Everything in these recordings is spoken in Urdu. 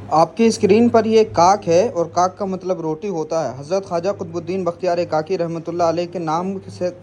آپ کی اسکرین پر یہ کاک ہے اور کاک کا مطلب روٹی ہوتا ہے۔ حضرت خواجہ قطب الدین بختیار کاکی رحمۃ اللہ علیہ کے نام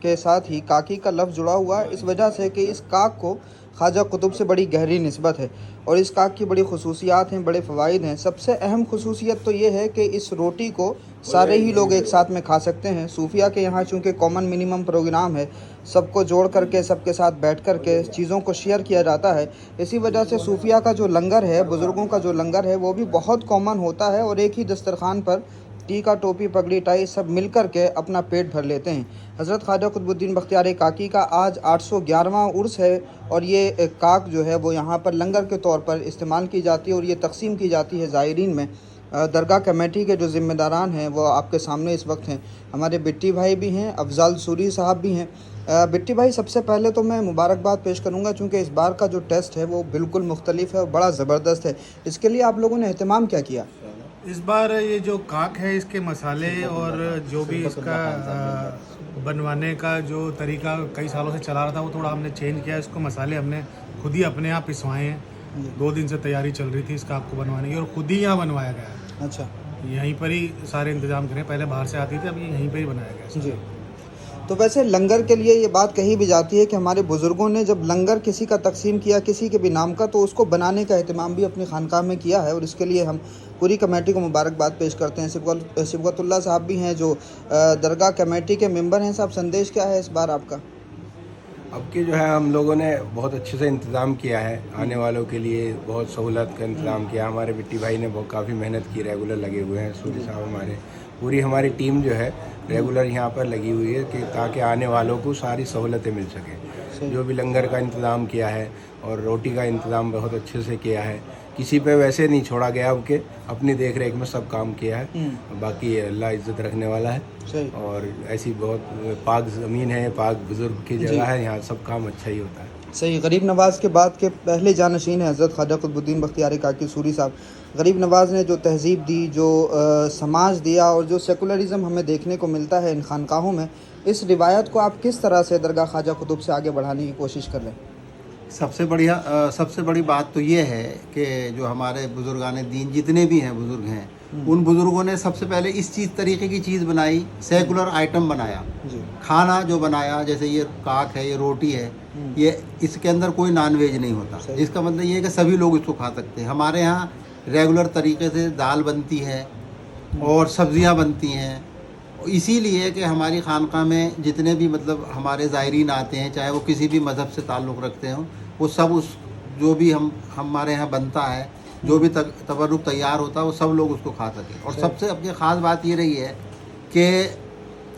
کے ساتھ ہی کاکی کا لفظ جڑا ہوا ہے، اس وجہ سے کہ اس کاک کو خواجہ قطب سے بڑی گہری نسبت ہے اور اس کاک کی بڑی خصوصیات ہیں، بڑے فوائد ہیں۔ سب سے اہم خصوصیت تو یہ ہے کہ اس روٹی کو سارے ہی لوگ ایک ساتھ میں کھا سکتے ہیں۔ صوفیہ کے یہاں چونکہ کامن منیمم پروگرام ہے، سب کو جوڑ کر کے سب کے ساتھ بیٹھ کر کے چیزوں کو شیئر کیا جاتا ہے، اسی وجہ سے صوفیہ کا جو لنگر ہے، بزرگوں کا جو لنگر ہے، وہ بھی بہت کامن ہوتا ہے اور ایک ہی دسترخوان پر ٹیکا، ٹوپی، پگڑی، ٹائی سب مل کر کے اپنا پیٹ بھر لیتے ہیں۔ حضرت خواجہ قطب الدین بختیار کاکی کا آج 811واں عرس ہے اور یہ کاک جو ہے وہ یہاں پر لنگر کے طور پر استعمال کی جاتی ہے اور یہ تقسیم کی جاتی ہے زائرین میں۔ درگاہ کمیٹی کے جو ذمہ داران ہیں وہ آپ کے سامنے اس وقت ہیں، ہمارے بٹی بھائی بھی ہیں، افضال سوری صاحب بھی ہیں۔ بٹی بھائی، سب سے پہلے تو میں مبارکباد پیش کروں گا چونکہ اس بار کا جو ٹیسٹ ہے وہ بالکل مختلف ہے اور بڑا زبردست ہے، اس کے لیے آپ لوگوں نے اہتمام کیا کیا؟ اس بار یہ جو کاک ہے، اس کے مسالے اور جو بھی اس کا بنوانے کا جو طریقہ کئی سالوں سے چلا رہا تھا وہ تھوڑا ہم نے چینج کیا۔ اس کو مسالے ہم نے خود ہی اپنے آپ پسوائے ہیں۔ 2 دن سے تیاری چل رہی تھی اس کاک کو بنوانے کی اور خود ہی یہاں بنوایا گیا ہے۔ اچھا، یہیں پر ہی سارے انتظام کریں، پہلے باہر سے آتی تھی، اب یہیں پر ہی بنایا گیا ہے۔ جی۔ تو ویسے لنگر کے لیے یہ بات کہی بھی جاتی ہے کہ ہمارے بزرگوں نے جب لنگر کسی کا تقسیم کیا کسی کے بھی نام کا، تو اس کو بنانے کا اہتمام بھی اپنی خانقاہ میں کیا ہے اور اس کے لیے ہم پوری کمیٹی کو مبارکباد پیش کرتے ہیں۔ صبغت اللہ صاحب بھی ہیں جو درگاہ کمیٹی کے ممبر ہیں۔ صاحب، سندیش کیا ہے اس بار آپ کا؟ اب کی جو ہے ہم لوگوں نے بہت اچھے سے انتظام کیا ہے، آنے والوں کے لیے بہت سہولت کا انتظام کیا۔ ہمارے بٹی بھائی نے کافی محنت کی، ریگولر لگے ہوئے ہیں، سوری صاحب ہمارے، پوری ہماری ٹیم جو ہے ریگولر یہاں پر لگی ہوئی ہے کہ تاکہ آنے والوں کو ساری سہولتیں مل سکیں۔ جو بھی لنگر کا انتظام کیا ہے اور روٹی کا انتظام بہت اچھے سے کیا ہے، کسی پہ ویسے نہیں چھوڑا گیا کہ اپنی دیکھ ریکھ میں سب کام کیا ہے۔ باقی اللہ عزت رکھنے والا ہے اور ایسی بہت پاک زمین ہے، پاک بزرگ کی جگہ ہے، یہاں سب کام اچھا ہی ہوتا ہے۔ صحیح۔ غریب نواز کے بعد کے پہلے جانشین ہیں حضرت خواجہ قطب الدین بختیار کاکی سوری صاحب۔ غریب نواز نے جو تہذیب دی، جو سماج دیا اور جو سیکولرزم ہمیں دیکھنے کو ملتا ہے ان خانقاہوں میں، اس روایت کو آپ کس طرح سے درگاہ خواجہ قطب سے آگے بڑھانے کی کوشش کر رہے ہیں؟ سب سے بڑی بات تو یہ ہے کہ جو ہمارے بزرگان دین جتنے بھی ہیں بزرگ ہیں، ان بزرگوں نے سب سے پہلے اس طریقے کی چیز بنائی، سیکولر آئٹم بنایا۔ کھانا جو بنایا، جیسے یہ کاک ہے، یہ روٹی ہے، یہ اس کے اندر کوئی نان ویج نہیں ہوتا، جس کا مطلب یہ ہے کہ سبھی لوگ اس کو کھا سکتے ہیں۔ ہمارے یہاں ریگولر طریقے سے دال بنتی ہے اور سبزیاں بنتی ہیں، اسی لیے کہ ہماری خانقاہ میں جتنے بھی ہمارے زائرین آتے ہیں، چاہے وہ کسی بھی مذہب سے تعلق رکھتے ہوں، وہ سب جو بھی ہمارے یہاں بنتا ہے، جو بھی تبرک تیار ہوتا ہے، وہ سب لوگ اس کو کھا سکیں۔ اور سب سے اپنی خاص بات یہ رہی ہے کہ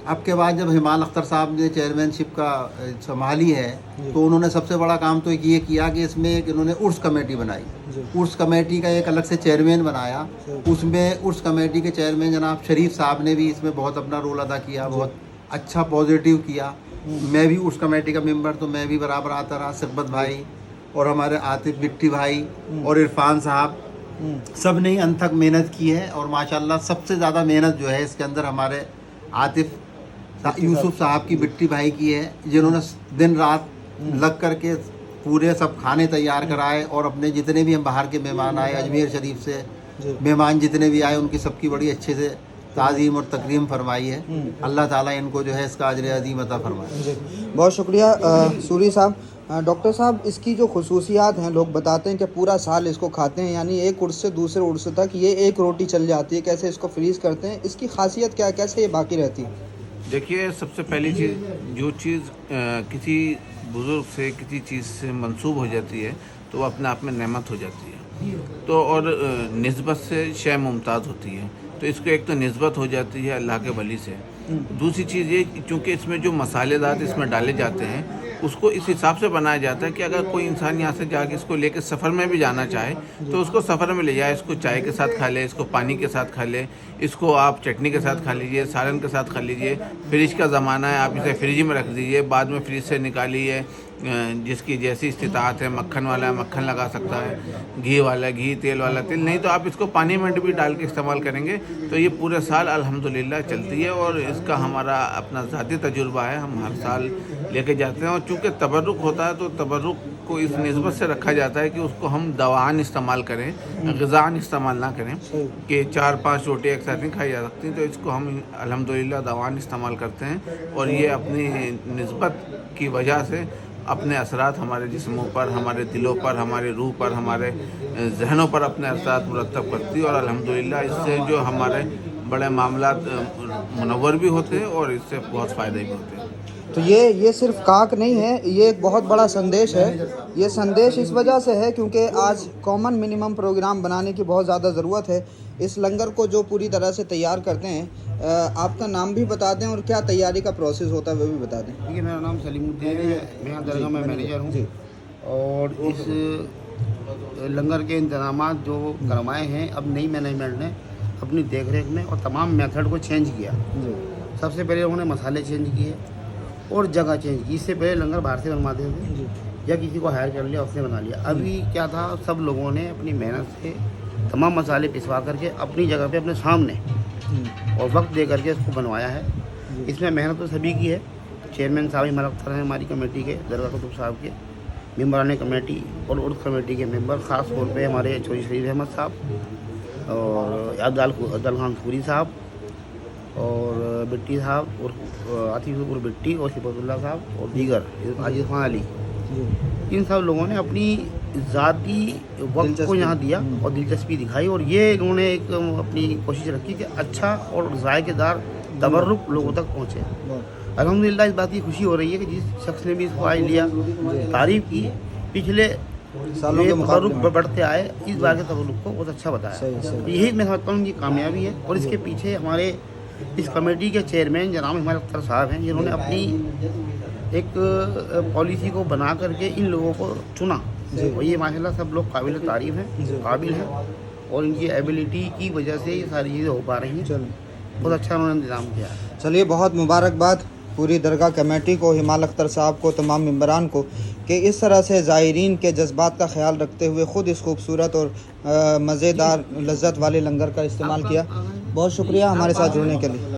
اب کے بعد جب ہمال اختر صاحب نے چیئرمین شپ کا سنبھالی ہے، تو انہوں نے سب سے بڑا کام تو یہ کیا کہ اس میں ایک انہوں نے عرس کمیٹی بنائی۔ عرس کمیٹی کا ایک الگ سے چیئرمین بنایا، اس میں عرس کمیٹی کے چیئرمین جناب شریف صاحب نے بھی اس میں بہت اپنا رول ادا کیا، بہت اچھا پازیٹیو کیا۔ میں بھی عرس کمیٹی کا ممبر، تو میں بھی برابر آتا رہا، صبغت بھائی اور ہمارے عاطف بٹی بھائی اور عرفان صاحب، سب نے ہی انت تک محنت کی ہے۔ اور ماشاءاللہ سب سے زیادہ محنت جو ہے اس کے اندر ہمارے عاطف یوسف صاحب کی، بٹی بھائی کی ہے، جنہوں نے دن رات لگ کر کے پورے سب کھانے تیار کرائے اور اپنے جتنے بھی ہم باہر کے مہمان آئے، اجمیر شریف سے مہمان جتنے بھی آئے، ان کی سب کی بڑی اچھے سے تعظیم اور تکریم فرمائی ہے۔ اللہ تعالیٰ ان کو جو ہے اس کا اجر عظیم عطا فرمائے۔ بہت شکریہ سوری صاحب۔ ڈاکٹر صاحب، اس کی جو خصوصیات ہیں، لوگ بتاتے ہیں کہ پورا سال اس کو کھاتے ہیں، یعنی ایک عرس سے دوسرے عرس تک یہ ایک روٹی چل جاتی ہے، کیسے اس کو فریز کرتے ہیں، اس کی خاصیت کیا ہے، کیسے یہ باقی رہتی ہے؟ دیکھیے، سب سے پہلی چیز، جو چیز کسی بزرگ سے کسی چیز سے منسوب ہو جاتی ہے تو وہ اپنے آپ میں نعمت ہو جاتی ہے، تو اور نسبت سے شے ممتاز ہوتی ہے، تو اس کو ایک تو نسبت ہو جاتی ہے اللہ کے ولی سے۔ دوسری چیز یہ، چونکہ اس میں جو مسالے دار اس میں ڈالے جاتے ہیں اس کو اس حساب سے بنایا جاتا ہے کہ اگر کوئی انسان یہاں سے جا کے اس کو لے کے سفر میں بھی جانا چاہے تو اس کو سفر میں لے جائے، اس کو چائے کے ساتھ کھا لے، اس کو پانی کے ساتھ کھا لے، اس کو آپ چٹنی کے ساتھ کھا لیجئے، سالن کے ساتھ کھا لیجئے۔ فریج کا زمانہ ہے، آپ اسے فریج میں رکھ دیجئے، بعد میں فریج سے نکالیے، جس کی جیسی استطاعت ہے، مکھن والا ہے مکھن لگا سکتا ہے، گھی والا گھی، تیل والا تیل، نہیں تو آپ اس کو پانی میں بھی ڈال کے استعمال کریں گے تو یہ پورے سال الحمدللہ چلتی ہے۔ اور اس کا ہمارا اپنا ذاتی تجربہ ہے، ہم ہر سال لے کے جاتے ہیں، اور چونکہ تبرک ہوتا ہے تو تبرک کو اس نسبت سے رکھا جاتا ہے کہ اس کو ہم دوان استعمال کریں، غذائن استعمال نہ کریں کہ 4-5 روٹی ایک ساتھ نہیں کھائی جا سکتی، تو اس کو ہم الحمدللہ دوان استعمال کرتے ہیں، اور یہ اپنی نسبت کی وجہ سے اپنے اثرات ہمارے جسموں پر، ہمارے دلوں پر، ہمارے روح پر، ہمارے ذہنوں پر اپنے اثرات مرتب کرتی ہے، اور الحمدللہ اس سے جو ہمارے بڑے معاملات منور بھی ہوتے ہیں اور اس سے بہت فائدے بھی ہوتے ہیں۔ تو یہ صرف کاک نہیں ہے، یہ ایک بہت بڑا سندیش ہے۔ یہ سندیش اس وجہ سے ہے کیونکہ آج کامن منیمم پروگرام بنانے کی بہت زیادہ ضرورت ہے۔ اس لنگر کو جو پوری طرح سے تیار کرتے ہیں، آپ کا نام بھی بتا دیں اور کیا تیاری کا پروسیس ہوتا ہے وہ بھی بتا دیں۔ دیکھیے میرا نام سلیم الدین ہے، میں یہاں درگاہ میں مینیجر ہوں، اور اس لنگر کے انتظامات جو کروائے ہیں اب نئی مینجمنٹ نے اپنی دیکھ ریکھ میں، اور تمام میتھڈ کو چینج کیا۔ سب سے پہلے انہوں نے مسالے چینج کیے اور جگہ چینج کی۔ اس سے پہلے لنگر باہر سے بنواتے تھے یا کسی کو ہائر کر لیا اس نے بنا لیا۔ ابھی کیا تھا، سب لوگوں نے اپنی محنت سے تمام مسالے پسوا کر کے اپنی جگہ پہ اپنے سامنے اور وقت دے کر کے اس کو بنوایا ہے۔ اس میں محنت تو سبھی کی ہے، چیئرمین صاحب ہمارا اختر ہیں ہماری کمیٹی کے، درگاہ قطب صاحب کے ممبران کمیٹی اور عرف کمیٹی کے ممبر، خاص طور پہ ہمارے چوہدری شریف احمد صاحب اور عبدال خان سوری صاحب اور بٹی صاحب اور عاطف اور بٹی اور صفت اللہ صاحب اور دیگر عاجز خان علی، ان سب لوگوں نے اپنی ذاتی وقت کو یہاں دیا اور دلچسپی دکھائی، اور یہ انہوں نے ایک اپنی کوشش رکھی کہ اچھا اور ذائقے دار تبرک لوگوں تک پہنچے۔ الحمدللہ اس بات کی خوشی ہو رہی ہے کہ جس شخص نے بھی اس کو آج لیا، تعریف کی، پچھلے سالوں کے تبرک بڑھتے آئے، اس بار کے تبرک کو بہت اچھا بتایا۔ یہی میں سمجھتا ہوں ان کی کامیابی ہے، اور اس کے پیچھے ہمارے اس کمیٹی کے چیئرمین جناب ہمارے اختر صاحب ہیں، جنہوں نے اپنی ایک پالیسی کو بنا کر کے ان لوگوں کو چنا، اور یہ ماشاءاللہ سب لوگ قابل تعریف ہیں، قابل ہیں، اور ان کی ایبیلٹی کی وجہ سے یہ ساری چیزیں ہو پا رہی ہیں۔ بہت اچھا انہوں نے انتظام کیا ہے۔ چلیے، بہت مبارکباد پوری درگاہ کمیٹی کو، ہمال اختر صاحب کو، تمام ممبران کو کہ اس طرح سے زائرین کے جذبات کا خیال رکھتے ہوئے خود اس خوبصورت اور مزیدار لذت والے لنگر کا استعمال کیا۔ بہت شکریہ ہمارے ساتھ جڑنے کے لیے۔